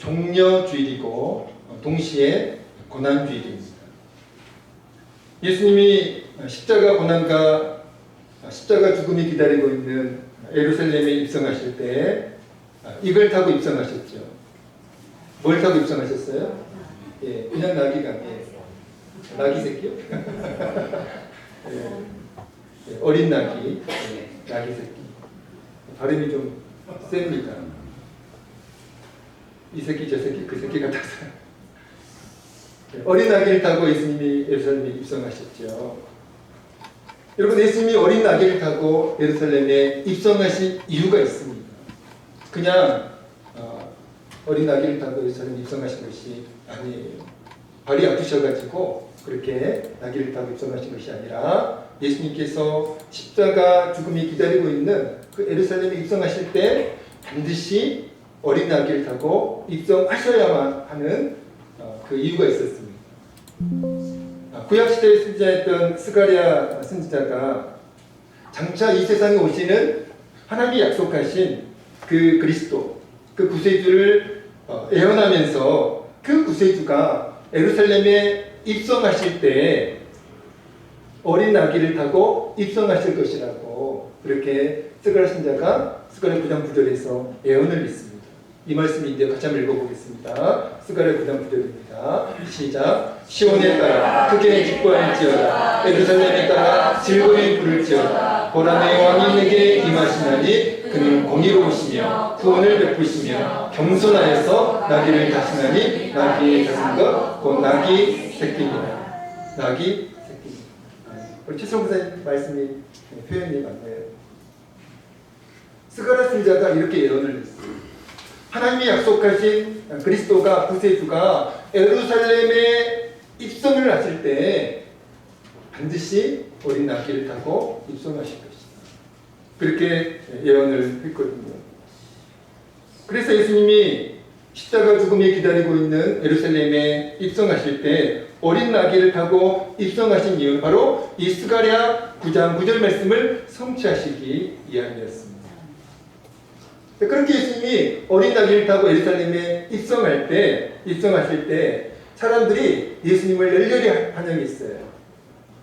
종려주일이고 동시에 고난주일입니다. 예수님이 십자가 고난과 십자가 죽음이 기다리고 있는 예루살렘에 입성하실 때 이걸 타고 입성하셨죠. 뭘 타고 입성하셨어요? 예, 그냥 나귀가 아니에요. 나귀 새끼요? 예, 어린 나귀, 나귀 새끼. 발음이 좀 셉니다. 이 새끼 저 새끼 그 새끼 같아서. 어린 나귀를 타고 예수님이 예루살렘에 입성하셨죠. 여러분, 예수님이 어린 나귀를 타고 예루살렘에 입성하신 이유가 있습니다. 그냥 어린 나귀를 타고 예루살렘에 입성하신 것이 아니에요. 발이 아프셔가지고 그렇게 나귀를 타고 입성하신 것이 아니라 예수님께서 십자가 죽음이 기다리고 있는 그 예루살렘에 입성하실 때 반드시 어린 나귀를 타고 입성하셔야만 하는 그 이유가 있었습니다. 구약시대의 선지자였던 스가랴 선지자가 장차 이 세상에 오시는 하나님이 약속하신 그 그리스도, 그 구세주를 예언하면서 그 구세주가 예루살렘에 입성하실 때 어린 나귀를 타고 입성하실 것이라고 그렇게 스가랴 선지자가 스가랴 9장 9절에서 예언을 했습니다. 이 말씀인데 같이 한번 읽어보겠습니다. 스가랴 9장 9절입니다. 시작. 시온에 따라 크게 기뻐할지어다. 예루살렘에 따라 즐거이 부를지어다. 보라 내 왕이 내게 임하시나니 그는 공의로우시며 구원을 베푸시며 겸손하여서 나귀를 다스나니 나귀의 다스는 것 곧 나귀 새끼니라. 나귀 새끼니라. 우리 최성 목사님 말씀이 표현이 맞네요. 스가랴 선지자가 이렇게 예언을 했어요. 하나님이 약속하신 그리스도가 구세주가 예루살렘에 입성을 하실 때 반드시 어린 나귀를 타고 입성하실 것이다. 그렇게 예언을 했거든요. 그래서 예수님이 십자가 죽음이 기다리고 있는 예루살렘에 입성하실 때 어린 나귀를 타고 입성하신 이유는 바로 이 스가랴 9장 9절 말씀을 성취하시기 위함이었습니다. 그렇게 예수님이 어린 나귀를 타고 예루살렘에 입성하실 때 사람들이 예수님을 열렬히 환영했어요.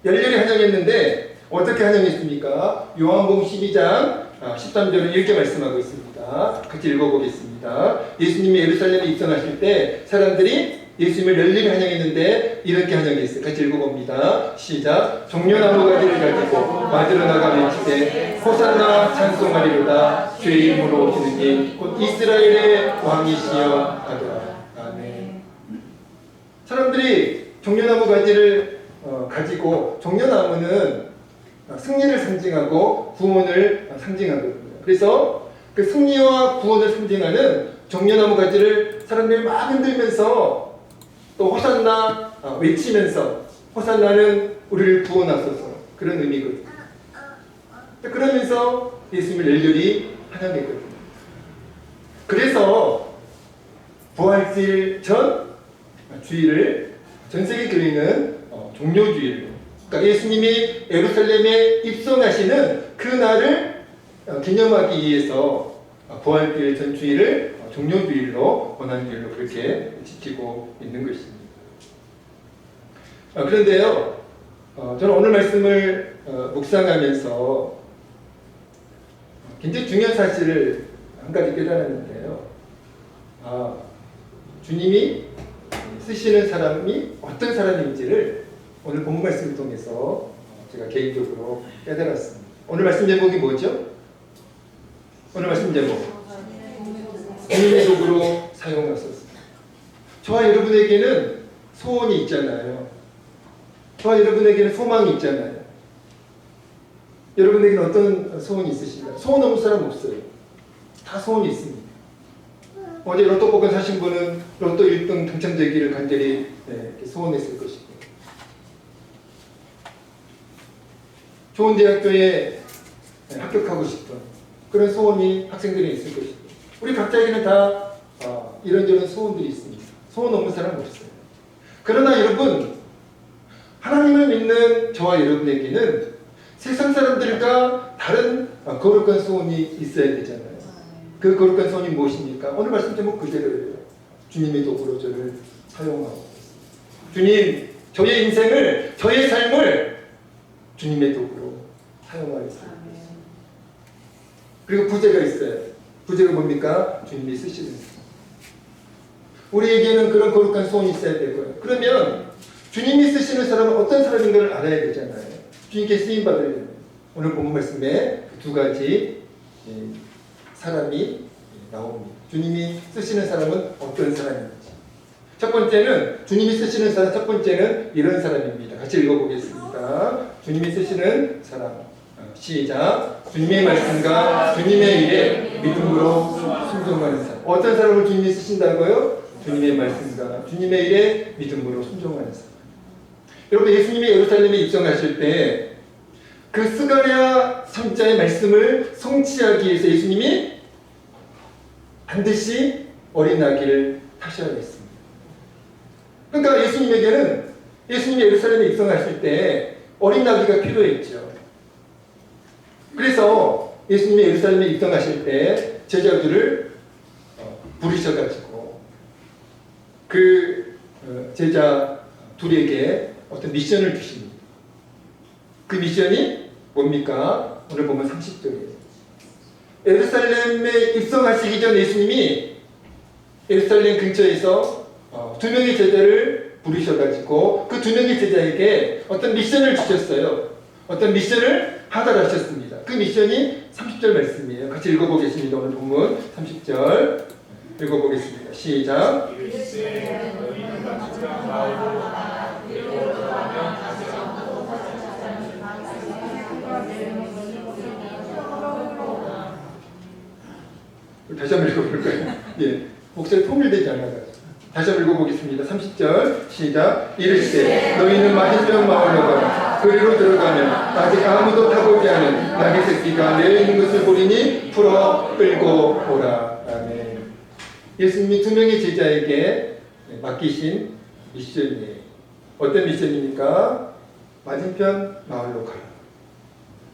열렬히 환영했는데 어떻게 환영했습니까? 요한복음 12장 13절은 이렇게 말씀하고 있습니다. 같이 읽어보겠습니다. 예수님이 예루살렘에 입성하실 때 사람들이 예수님을 열렬히 환영했는데 이렇게 환영했어요. 같이 읽어봅니다. 시작. 종려나무 가지를 가지고 맞으러 나가 외치되 호산나 찬송하리로다. 주의 이름으로 오시는 이 곧 이스라엘의 왕이시여 하더라. 아멘. 사람들이 종려나무 가지를 가지고, 종려나무는 승리를 상징하고 구원을 상징하거든요. 그래서 그 승리와 구원을 상징하는 종려나무 가지를 사람들이 막 흔들면서 또 호산나 외치면서, 호산나는 우리를 구원하소서, 그런 의미거든요. 그러면서 예수님을 열렬히 환영했거든요. 그래서 부활절 전 주일을 전 세계 교회는 종려주일, 그러니까 예수님이 예루살렘에 입성하시는 그 날을 기념하기 위해서 부활절 전 주일을 종려주일로, 고난주일로 그렇게 지키고 있는 것입니다. 그런데요, 저는 오늘 말씀을 묵상하면서 굉장히 중요한 사실을 한 가지 깨달았는데요. 주님이 쓰시는 사람이 어떤 사람인지를 오늘 본문 말씀을 통해서 제가 개인적으로 깨달았습니다. 오늘 말씀 제목이 뭐죠? 오늘 말씀 제목, 주님의 도구로 사용하소서. 저와 여러분에게는 소원이 있잖아요. 저와 여러분에게는 소망이 있잖아요. 여러분에게는 어떤 소원이 있으신가요? 소원 없는 사람 없어요. 다 소원이 있습니다. 어제 로또 복권 사신 분은 로또 1등 당첨되기를 간절히 소원했을 것이고, 좋은 대학교에 합격하고 싶은 그런 소원이 학생들이 있을 것이고, 우리 각자에게는 다 이런저런 소원들이 있습니다. 소원 없는 사람 없어요. 그러나 여러분, 하나님을 믿는 저와 여러분에게는 세상 사람들과 다른 거룩한 소원이 있어야 되잖아요. 그 거룩한 소원이 무엇입니까? 오늘 말씀 제목 그대로예요. 주님의 도구로 저를 사용하고 있습니다. 주님, 저의 인생을, 저의 삶을 주님의 도구로 사용하겠습니다. 그리고 부제가 있어요. 부제가 뭡니까? 주님이 쓰시는 사람. 우리에게는 그런 거룩한 소원이 있어야 되고요. 그러면 주님이 쓰시는 사람은 어떤 사람인 걸 알아야 되잖아요. 주님께 쓰임받으려면. 오늘 본문 말씀에 두 가지 사람이 나옵니다. 주님이 쓰시는 사람은 어떤 사람인지. 첫 번째는 주님이 쓰시는 사람, 첫 번째는 이런 사람입니다. 같이 읽어보겠습니다. 주님이 쓰시는 사람. 시작. 주님의 말씀과 주님의 일에 믿음으로 순종하는 사람. 어떤 사람을 주님이 쓰신다고요? 주님의 말씀과 주님의 일에 믿음으로 순종하는 사람. 여러분, 예수님이 예루살렘에 입성하실 때 그 스가랴 선지자의 말씀을 성취하기 위해서 예수님이 반드시 어린 아기를 타셔야 했습니다. 그러니까 예수님이 예루살렘에 입성하실 때 어린 아기가 필요했죠. 그래서 예수님이 예루살렘에 입성하실 때 제자들을 부르셔가지고 그 제자 둘에게 어떤 미션을 주십니다. 그 미션이 뭡니까? 오늘 보면 30절이에요. 예루살렘에 입성하시기 전 예수님이 예루살렘 근처에서 두 명의 제자를 부르셔가지고 그 두 명의 제자에게 어떤 미션을 주셨어요. 어떤 미션을 하달하셨습니다. 그 미션이 30절 말씀이에요. 같이 읽어보겠습니다. 오늘 본문 30절 읽어보겠습니다. 시작. 다시 한번 읽어볼까요? 예, 목소리 통일되지 않아가지고 다시 한번 읽어보겠습니다. 30절 시작. 이르시되 너희는 맞은편 마을로 가라. 그리로 들어가면 아직 아무도 타보지 않은 나귀 새끼가 내려 있는 것을 보리니 풀어 끌고 오라. 아멘. 예수님이 두 명의 제자에게 맡기신 미션이에요. 어떤 미션입니까? 맞은편 마을로 가라.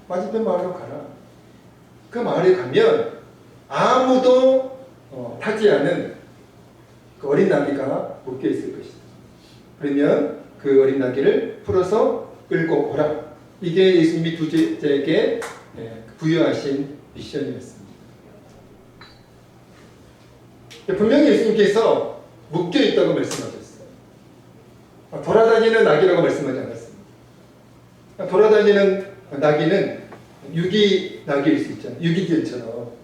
맞은편 마을로 가라. 그 마을에 가면 아무도 타지 않은 그 어린 나귀가 묶여 있을 것이다. 그러면 그 어린 나귀를 풀어서 끌고 오라. 이게 예수님이 두 제자에게 부여하신 미션이었습니다. 분명히 예수님께서 묶여 있다고 말씀하셨어요. 돌아다니는 나귀라고 말씀하지 않았습니다. 돌아다니는 나귀는 유기 나귀일 수 있잖아요. 유기견처럼.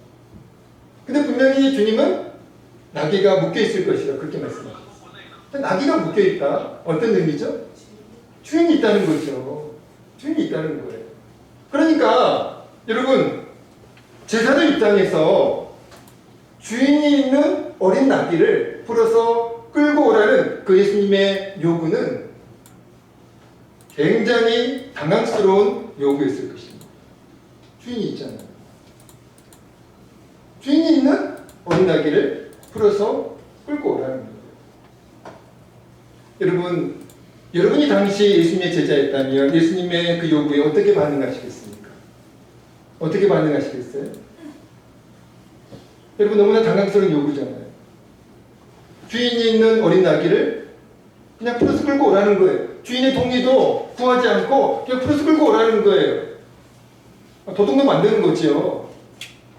근데 분명히 주님은 나귀가 묶여있을 것이라 그렇게 말씀하셨어요. 나귀가 묶여있다. 어떤 의미죠? 주인이 있다는 거죠. 주인이 있다는 거예요. 그러니까 여러분, 제사장 입장에서 주인이 있는 어린 나귀를 풀어서 끌고 오라는 그 예수님의 요구는 굉장히 당황스러운 요구였을 것입니다. 주인이 있잖아요. 주인이 있는 어린 나귀를 풀어서 끌고 오라는 거예요. 여러분이 당시 예수님의 제자였다면 예수님의 그 요구에 어떻게 반응하시겠습니까? 어떻게 반응하시겠어요? 여러분, 너무나 당황스러운 요구잖아요. 주인이 있는 어린 나귀를 그냥 풀어서 끌고 오라는 거예요. 주인의 동의도 구하지 않고 그냥 풀어서 끌고 오라는 거예요. 도둑놈 만드는 거죠.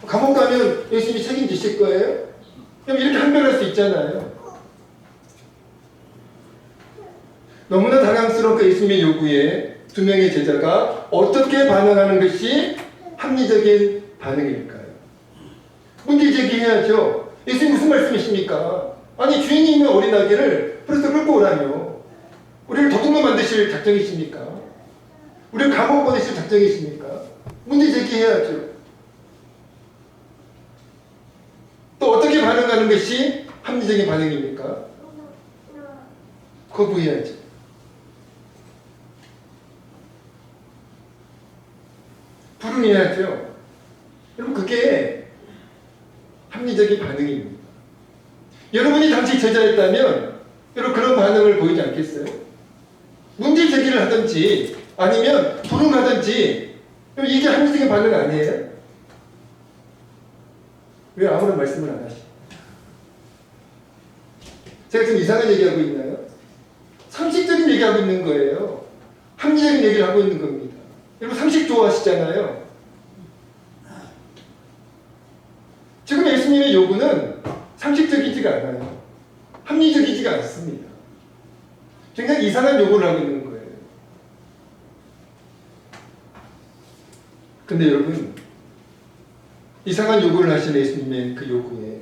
감옥 가면 예수님이 책임지실 거예요? 그럼 이렇게 한별할 수 있잖아요. 너무나 당황스러운 그 예수님의 요구에 두 명의 제자가 어떻게 반응하는 것이 합리적인 반응일까요? 문제 제기해야죠. 예수님 무슨 말씀이십니까? 아니, 주인이 있는 어린 아기를 풀어서 끌고 오라뇨. 우리를 도둑놈 만드실 작정이십니까? 우리를 감옥 보내실 작정이십니까? 문제 제기해야죠. 또 어떻게 반응하는 것이 합리적인 반응입니까? 거부해야죠. 불응해야죠. 여러분, 그게 합리적인 반응입니다. 여러분이 당시 제자였다면 여러분 그런 반응을 보이지 않겠어요? 문제 제기를 하든지 아니면 불응하든지 이게 합리적인 반응 아니에요? 왜 아무런 말씀을 안 하시죠? 제가 지금 이상한 얘기하고 있나요? 상식적인 얘기하고 있는 거예요. 합리적인 얘기를 하고 있는 겁니다. 여러분 상식 좋아하시잖아요. 지금 예수님의 요구는 상식적이지가 않아요. 합리적이지가 않습니다. 굉장히 이상한 요구를 하고 있는 거예요. 근데 여러분, 이상한 요구를 하시는 예수님의 그 요구에,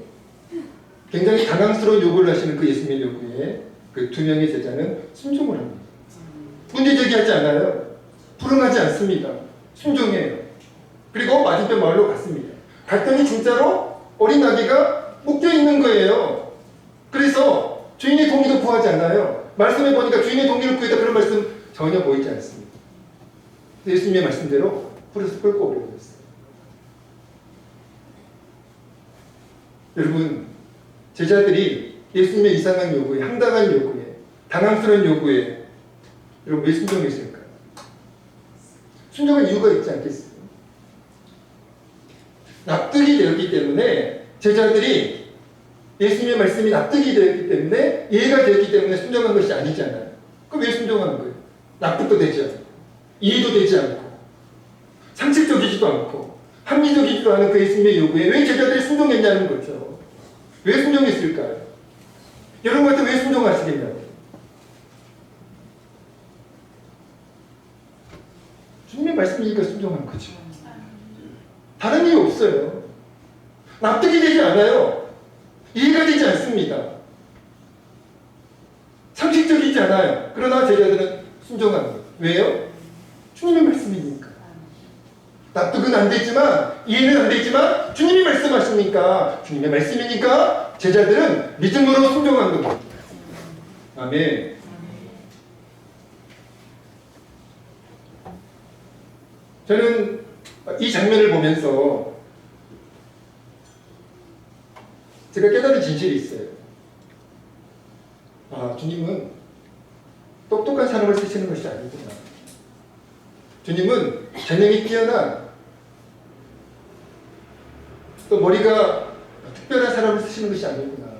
굉장히 당황스러운 요구를 하시는 그 예수님의 요구에 그 두 명의 제자는 순종을 합니다. 문제제기하지 않아요. 불응하지 않습니다. 순종해요. 그리고 맞은편 마을로 갔습니다. 갔더니 진짜로 어린 아기가 묶여 있는 거예요. 그래서 주인의 동의도 구하지 않아요. 말씀해 보니까 주인의 동의를 구했다 그런 말씀 전혀 보이지 않습니다. 예수님의 말씀대로 풀에서 끌고 오려고 했어요. 여러분, 제자들이 예수님의 이상한 요구에, 황당한 요구에, 당황스러운 요구에 여러분 왜 순종했을까요? 순종한 이유가 있지 않겠어요? 납득이 되었기 때문에, 제자들이 예수님의 말씀이 납득이 되었기 때문에, 이해가 되었기 때문에 순종한 것이 아니잖아요. 그럼 왜 순종한 거예요? 납득도 되지 않고, 이해도 되지 않고, 상식적이지도 않고, 합리적이지도 않은 그 예수님의 요구에 왜 제자들이 순종했냐는 거죠. 왜 순종했을까요? 여러분 같은 왜 순종하시겠냐고요? 주님의 말씀이니까 순종한 거죠. 다른 이유 없어요. 납득이 되지 않아요. 이해가 되지 않습니다. 상식적이지 않아요. 그러나 제자들은 순종한 거예요. 왜요? 주님의 말씀이니까. 납득은 안 되지만, 이해는 안 되지만 주님이 말씀하시니까, 주님의 말씀이니까 제자들은 믿음으로 순종한 겁니다. 아멘. 저는 이 장면을 보면서 제가 깨달은 진실이 있어요. 아, 주님은 똑똑한 사람을 쓰시는 것이 아니구나. 주님은 재능이 뛰어난, 또 머리가 특별한 사람을 쓰시는 것이 아니구나.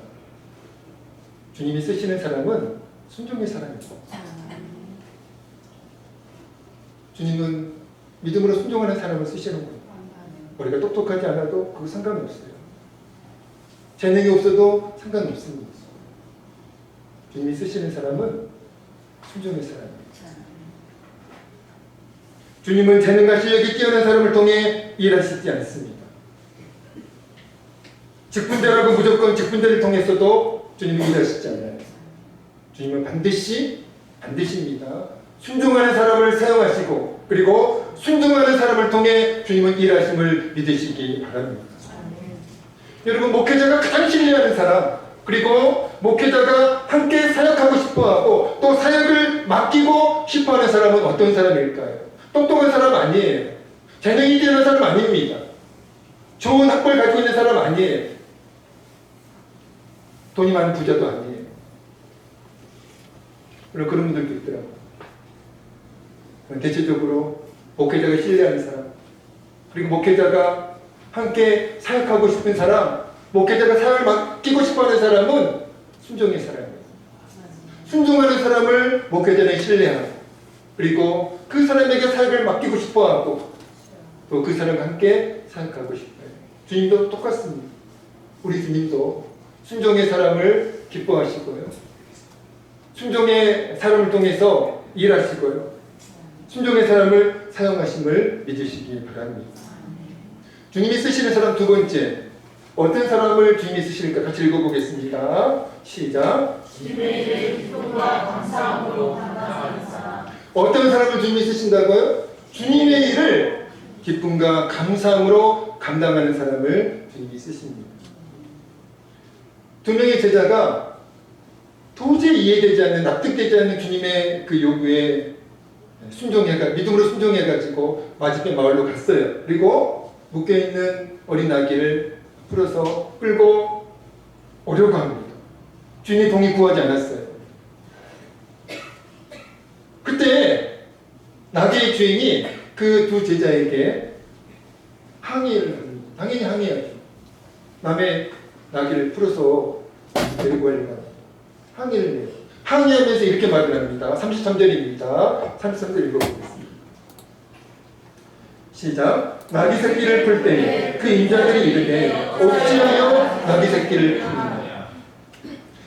주님이 쓰시는 사람은 순종의 사람이고, 주님은 믿음으로 순종하는 사람을 쓰시는구나. 머리가 똑똑하지 않아도 그거 상관없어요. 재능이 없어도 상관없습니다. 주님이 쓰시는 사람은 순종의 사람입니다. 주님은 재능과 실력이 뛰어난 사람을 통해 일하시지 않습니다. 직분자라고 무조건 직분자를 통해서도 주님은 일하시지 않아요. 주님은 반드시입니다. 순종하는 사람을 사용하시고, 그리고 순종하는 사람을 통해 주님은 일하심을 믿으시기 바랍니다. 여러분, 목회자가 가장 신뢰하는 사람, 그리고 목회자가 함께 사역하고 싶어하고 또 사역을 맡기고 싶어하는 사람은 어떤 사람일까요? 똑똑한 사람 아니에요. 재능이 뛰어난 사람 아닙니다. 좋은 학벌 가지고 있는 사람 아니에요. 돈이 많은 부자도 아니에요. 그런 분들도 있더라고요. 대체적으로 목회자가 신뢰하는 사람, 그리고 목회자가 함께 사역하고 싶은 사람, 목회자가 사역을 맡기고 싶어하는 사람은 순종의 사람이에요. 순종하는 사람을 목회자는 신뢰하고, 그리고 그 사람에게 사역을 맡기고 싶어하고, 또 그 사람과 함께 사역하고 싶어요. 주님도 똑같습니다. 우리 주님도 순종의 사람을 기뻐하시고요, 순종의 사람을 통해서 일하시고요, 순종의 사람을 사용하심을 믿으시기 바랍니다. 주님이 쓰시는 사람 두 번째, 어떤 사람을 주님이 쓰실까? 같이 읽어보겠습니다. 시작. 주님의 일을 기쁨과 감사함으로 감당하는 사람. 어떤 사람을 주님이 쓰신다고요? 주님의 일을 기쁨과 감사함으로 감당하는 사람을 주님이 쓰십니다. 두 명의 제자가 도저히 이해되지 않는, 납득되지 않는 주님의 그 요구에 믿음으로 순종해가지고 맞은편 마을로 갔어요. 그리고 묶여있는 어린 아기를 풀어서 끌고 오려고 합니다. 주인의 동의 구하지 않았어요. 그때 나귀의 주인이 그 두 제자에게 항의를 합니다. 당연히 항의하죠. 남의 나귀를 풀어서 데리고 가려고 합니다. 항의를 해요. 항의하면서 이렇게 말을 합니다. 33절입니다. 33절 읽어보겠습니다. 시작. 나귀 새끼를 풀 때에 그 인자들이 이르되 어찌하여 나귀 새끼를 풀느냐.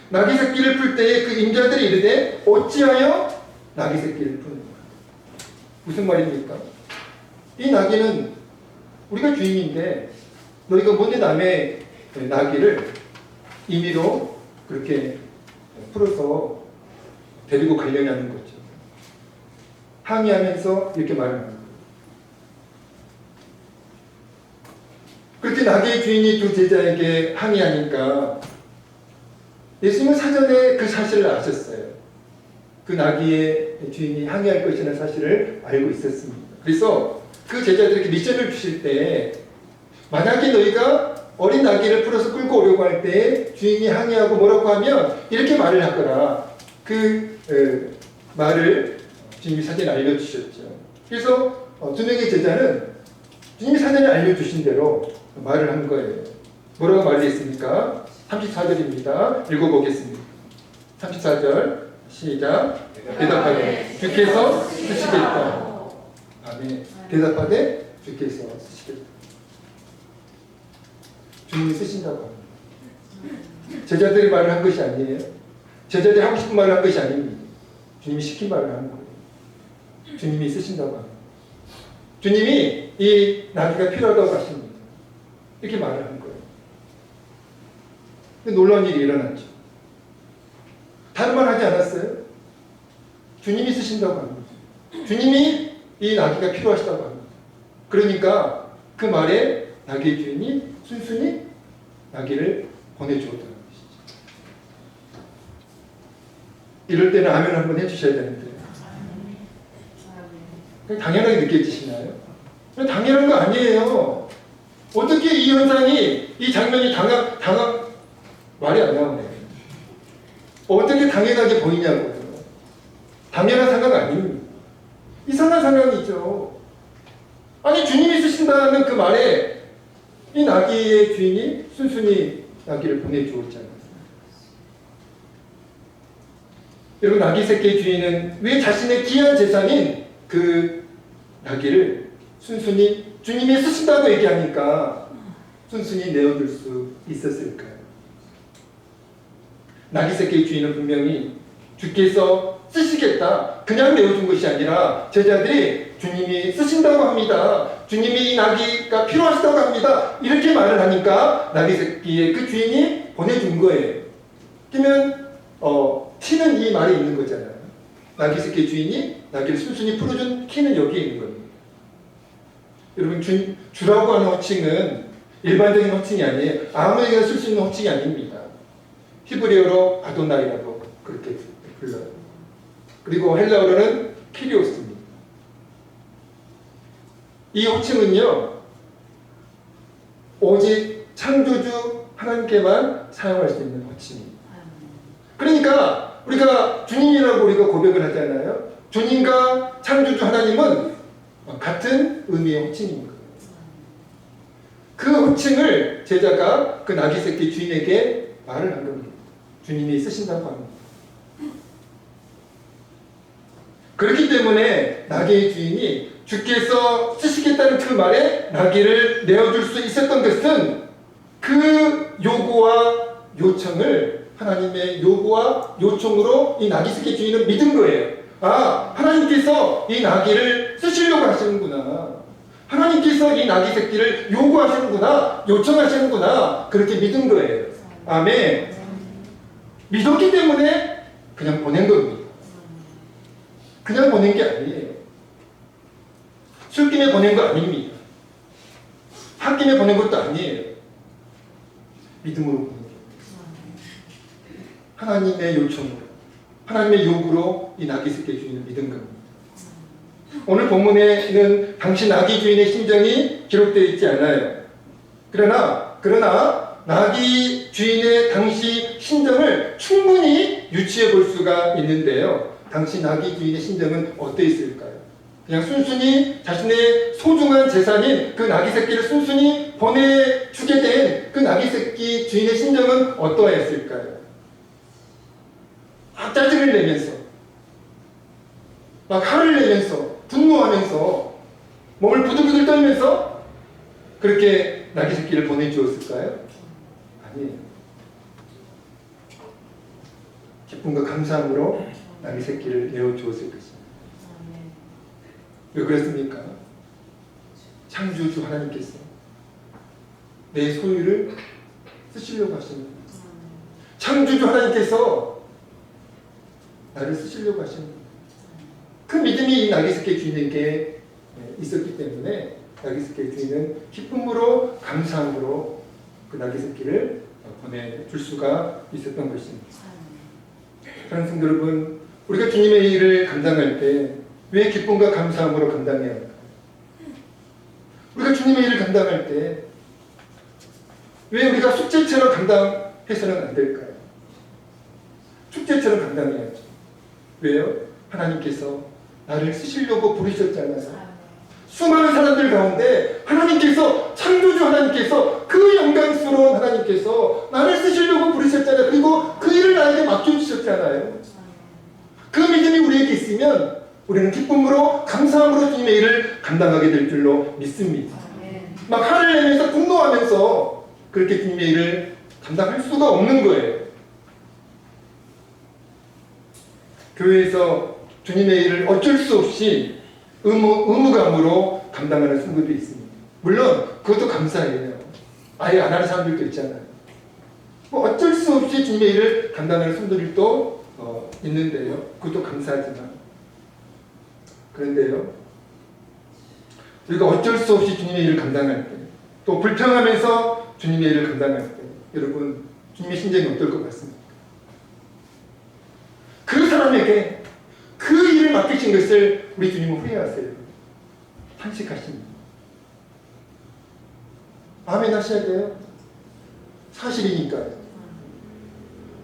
나귀 새끼를 풀 때에 그 임자들이 이르되 어찌하여 나귀 새끼를 푸느냐. 무슨 말입니까? 이 나귀는 우리가 주인인데 너희가 뭔데 남의 나귀를 임의로 그렇게 풀어서 데리고 가려냐는 거죠. 항의하면서 이렇게 말합니다. 그렇게 나귀의 주인이 두 제자에게 항의하니까 예수님은 사전에 그 사실을 아셨어요. 그 나귀의 주인이 항의할 것이라는 사실을 알고 있었습니다. 그래서 그 제자들에게 미션을 주실 때 만약에 너희가 어린 나귀를 풀어서 끌고 오려고 할 때 주인이 항의하고 뭐라고 하면 이렇게 말을 하거라. 그 말을 주님이 사전에 알려주셨죠. 그래서 두 명의 제자는 주님이 사전에 알려주신 대로 말을 한 거예요. 뭐라고 말했습니까? 34절입니다. 읽어보겠습니다. 34절 시작. 대답하되 주께서 쓰시겠다. 아멘. 대답하되 주께서 쓰시겠다. 주님이 쓰신다고 합니다. 제자들이 말을 한 것이 아니에요. 제자들이 하고 싶은 말을 한 것이 아닙니다. 주님이 시킨 말을 하는 거예요. 주님이 쓰신다고 합니다. 주님이 이 나귀가 필요하다고 하십니다. 이렇게 말을 한 거예요. 근데 놀라운 일이 일어났죠. 다른 말 하지 않았어요? 주님이 쓰신다고 합니다. 주님이 이 나귀가 필요하시다고 합니다. 그러니까 그 말에 나귀의 주인이 순순히 나귀를 보내주었다는 것이죠. 이럴 때는 아멘 한번 해주셔야 되는데 당연하게 느껴지시나요? 당연한 거 아니에요. 어떻게 이 현상이, 이 장면이 말이 안 나오네요. 어떻게 당연하게 보이냐고요. 당연한 상황 아닙니다. 이상한 상황이죠. 아니 주님이 쓰신다는 그 말에 이 나귀의 주인이 순순히 나귀를 보내주었잖아요. 여러분 나귀 새끼의 주인은 왜 자신의 귀한 재산인 그 나귀를 순순히 주님이 쓰신다고 얘기하니까 순순히 내어줄 수 있었을까요? 나귀 새끼의 주인은 분명히 주께서 쓰시겠다 그냥 내어준 것이 아니라 제자들이 주님이 쓰신다고 합니다. 주님이 이 나귀가 필요하시다고 합니다. 이렇게 말을 하니까 나귀 새끼의 그 주인이 보내준 거예요. 그러면 키는 이 말에 있는 거잖아요. 나귀 새끼의 주인이 나귀를 순순히 풀어준 키는 여기에 있는 겁니다. 여러분 주라고 하는 호칭은 일반적인 호칭이 아니에요. 아무에게나 쓸 수 있는 호칭이 아닙니다. 히브리어로 아도나이라고 그렇게 불러요. 그리고 헬라어로는 키리오스입니다. 이 호칭은요 오직 창조주 하나님께만 사용할 수 있는 호칭입니다. 그러니까 우리가 주님이라고 우리가 고백을 하잖아요. 주님과 창조주 하나님은 같은 의미의 호칭입니다. 그 호칭을 제자가 그 나귀 새끼 주인에게 말을 한 겁니다. 주님이 쓰신다고 합니다. 그렇기 때문에 나귀의 주인이 주께서 쓰시겠다는 그 말에 나귀를 내어줄 수 있었던 것은 그 요구와 요청을 하나님의 요구와 요청으로 이 나귀 새끼 주인은 믿은 거예요. 아, 하나님께서 이 나귀를 쓰시려고 하시는구나. 하나님께서 이 나귀 새끼를 요구하시는구나. 요청하시는구나. 그렇게 믿은 거예요. 아멘. 믿었기 때문에 그냥 보낸 겁니다. 그냥 보낸 게 아니에요. 술김에 보낸 거 아닙니다. 홧김에 보낸 것도 아니에요. 믿음으로 보낸 겁니다. 하나님의 요청으로, 하나님의 요구로 이 나귀 새끼 주인을 믿은 겁니다. 오늘 본문에는 당시 나귀 주인의 심정이 기록되어 있지 않아요. 그러나 나귀 주인의 당시 심정을 충분히 유추해 볼 수가 있는데요. 당시 나귀 주인의 심정은 어떠했을까요? 그냥 순순히 자신의 소중한 재산인 그 나귀 새끼를 순순히 보내주게 된 그 나귀 새끼 주인의 심정은 어떠했을까요? 짜증을 내면서 막 화를 내면서 분노하면서 몸을 부들부들 떨면서 그렇게 나귀 새끼를 보내주었을까요? 아니에요. 기쁨과 감사함으로 나귀 새끼를 내어주었을 것입니다. 왜 그랬습니까? 창조주 하나님께서 내 소유를 쓰시려고 하십니다. 창조주 하나님께서 나를 쓰시려고 하십니다. 그 믿음이 이 나귀 새끼 주인에게 있었기 때문에 나귀 새끼 주인은 기쁨으로 감사함으로 그 나귀 새끼를 보내줄 수가 있었던 것입니다. 사랑하는 성도 여러분, 우리가 주님의 일을 감당할 때 왜 기쁨과 감사함으로 감당해야 할까요? 우리가 주님의 일을 감당할 때 왜 우리가 숙제처럼 감당해서는 안 될까요? 숙제처럼 감당해야죠. 왜요? 하나님께서 나를 쓰시려고 부르셨잖아요. 수많은 사람들 가운데 하나님께서, 창조주 하나님께서, 그 영광스러운 하나님께서 나를 쓰시려고 부르셨잖아요. 그리고 그 일을 나에게 맡겨주셨잖아요. 그 믿음이 우리에게 있으면 우리는 기쁨으로 감사함으로 주님의 일을 감당하게 될 줄로 믿습니다. 막 화를 내면서 분노하면서 그렇게 주님의 일을 감당할 수가 없는 거예요. 교회에서 주님의 일을 어쩔 수 없이 의무감으로 감당하는 성도도 있습니다. 물론 그것도 감사해요. 아예 안 하는 사람들도 있잖아요. 뭐 어쩔 수 없이 주님의 일을 감당하는 성도들도 있는데요. 그것도 감사하지만 그런데요, 우리가 어쩔 수 없이 주님의 일을 감당할 때, 또 불평하면서 주님의 일을 감당할 때, 여러분 주님의 심정이 어떨 것 같습니까? 그 사람에게 그 일을 맡기신 것을 우리 주님은 후회하세요. 탄식하십니다. 아멘 하셔야 돼요. 사실이니까요.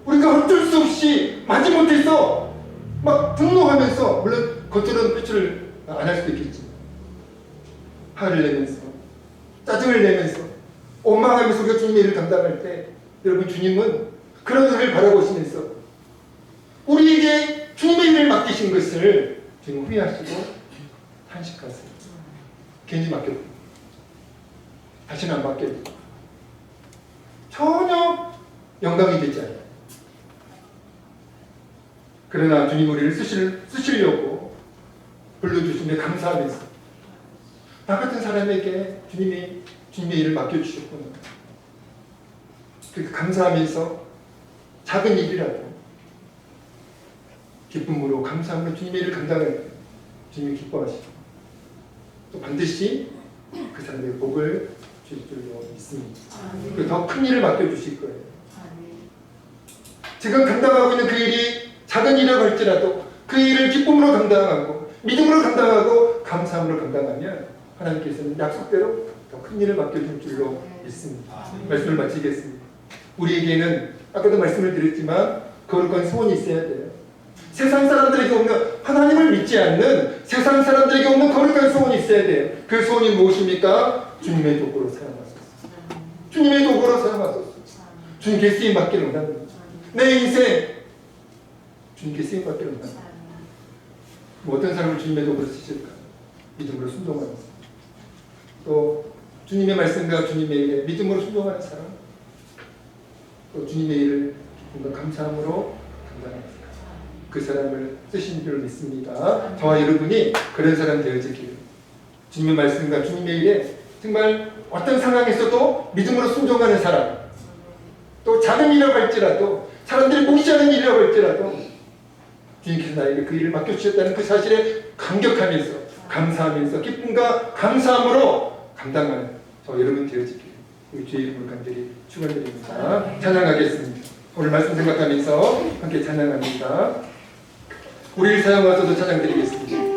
우리가 어쩔 수 없이 마지못해서 막 분노하면서, 물론 겉으로는 표출을 안 할 수도 있겠지만 화를 내면서 짜증을 내면서 원망하면서 우리가 주님의 일을 감당할 때, 여러분 주님은 그런 일을 바라보시면서 우리에게 주님의 일을 맡기신 것을 지금 후회하시고 탄식하세요. 괜히 맡겨도 다시는 안 맡겨도 전혀 영광이 되지 않아요. 그러나 주님 우리를 쓰시려고 불러주시며 감사하면서 나 같은 사람에게 주님이 주님의 일을 맡겨주셨구나. 그렇게 감사하면서 작은 일이라도 기쁨으로 감사함으로 주님의 일을 감당할 때 주님이 기뻐하시고 또 반드시 그 사람에게 복을 주실 줄로 믿습니다. 그리고 더 큰 일을 맡겨주실 거예요. 지금 감당하고 있는 그 일이 작은 일이라고 할지라도 그 일을 기쁨으로 감당하고 믿음으로 감당하고 감사함으로 감당하면 하나님께서는 약속대로 더 큰 일을 맡겨줄 줄로 믿습니다. 말씀을 마치겠습니다. 우리에게는 아까도 말씀을 드렸지만 거룩한 소원이 있어야 돼요. 세상 사람들에게 없는, 하나님을 믿지 않는 세상 사람들에게 없는 거룩한 소원이 있어야 돼요. 그 소원이 무엇입니까? 주님의 도구로 사용하소서. 주님의 도구로 사용하소서. 주님께 쓰임받기를 원합니다. 내 인생 주님께 쓰임받기를 원합니다. 뭐 어떤 사람을 주님의 도구로 쓰실까? 믿음으로 순종하면서, 또 주님의 말씀과 주님의 일에 믿음으로 순종하는 사람, 또 주님의 일을 기쁨과 감사함으로 감당하는 그 사람을 쓰신 줄 믿습니다. 저와 여러분이 그런 사람 되어지기를, 주님의 말씀과 주님의 일에 정말 어떤 상황에서도 믿음으로 순종하는 사람, 또 작은 일이라고 할지라도 사람들이 무시하는 일이라고 할지라도 주님께서 나에게 그 일을 맡겨주셨다는 그 사실에 감격하면서 감사하면서 기쁨과 감사함으로 감당하는 저 여러분 되어지기를 우리 주의 이름을 간절히 축원드립니다. 찬양하겠습니다. 오늘 말씀 생각하면서 함께 찬양합니다. 우리를 사용하셔서 찬양드리겠습니다.